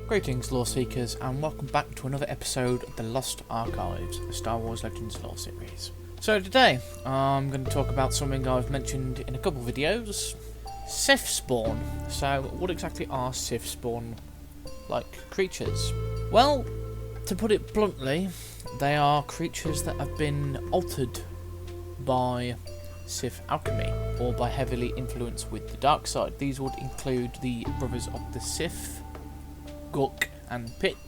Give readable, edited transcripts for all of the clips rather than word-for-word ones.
Greetings, LoreSeekers, and welcome back to another episode of the Lost Archives, the Star Wars Legends lore series. So today, I'm going to talk about something I've mentioned in a couple of videos, Sith Spawn. So, what exactly are Sith Spawn like creatures? Well, to put it bluntly, they are creatures that have been altered by Sith Alchemy, or by heavily influence with the dark side. These would include the Brothers of the Sith, Guk and Pick,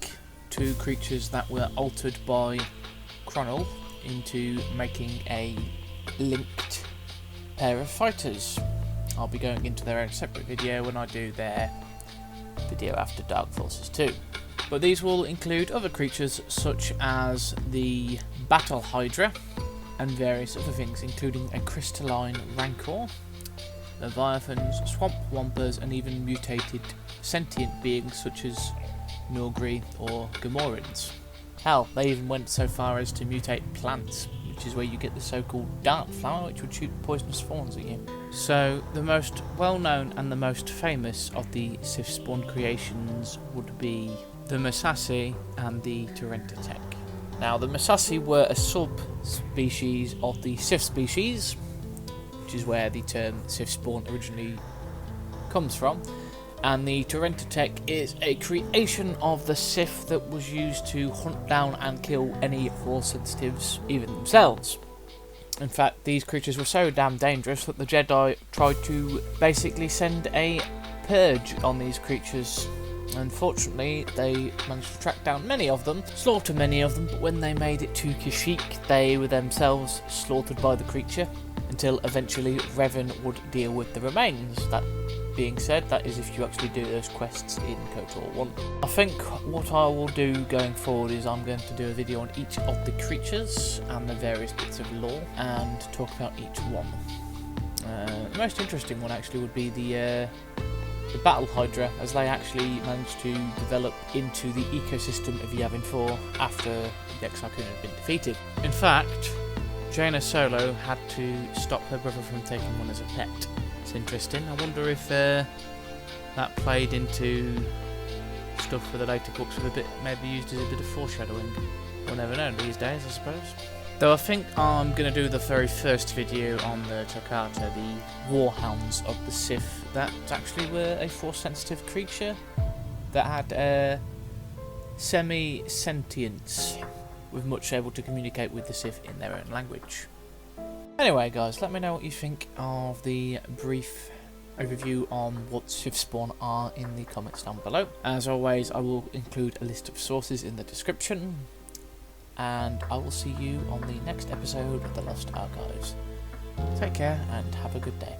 two creatures that were altered by Chronal into making a linked pair of fighters. I'll be going into their own separate video when I do their video after Dark Forces 2. But these will include other creatures such as the Battle Hydra and various other things, including a crystalline Rancor, Leviathans, Swamp Wompers, and even mutated sentient beings such as Norgri or Gamorreans. Hell, they even went so far as to mutate plants, which is where you get the so-called dart flower, which would shoot poisonous thorns at you. So, the most well-known and the most famous of the Sith Spawn creations would be the Massassi and the Tech. Now, the Massassi were a sub-species of the Sith species, which is where the term Sith Spawn originally comes from, and the Tech is a creation of the Sith that was used to hunt down and kill any Force sensitives, even themselves. In fact, these creatures were so damn dangerous that the Jedi tried to basically send a purge on these creatures. Unfortunately, they managed to track down many of them, slaughter many of them, but when they made it to Kashyyyk, they were themselves slaughtered by the creature, until eventually Revan would deal with the remains. That being said, that is if you actually do those quests in KOTOR 1. I think what I will do going forward is I'm going to do a video on each of the creatures and the various bits of lore, and talk about each one. The most interesting one actually would be the Battle Hydra, as they actually managed to develop into the ecosystem of Yavin 4 after the Exarch had been defeated. In fact, Jaina Solo had to stop her brother from taking one as a pet. It's interesting. I wonder if that played into stuff for the later books, with a bit, maybe used as a bit of foreshadowing. We'll never know these days, I suppose. Though I think I'm going to do the very first video on the Tokata, the Warhounds of the Sith, that actually were a Force-sensitive creature that had semi-sentience, with much able to communicate with the Sith in their own language. Anyway guys, let me know what you think of the brief overview on what Sith Spawn are in the comments down below. As always, I will include a list of sources in the description, and I will see you on the next episode of the Lost Archives. Take care and have a good day.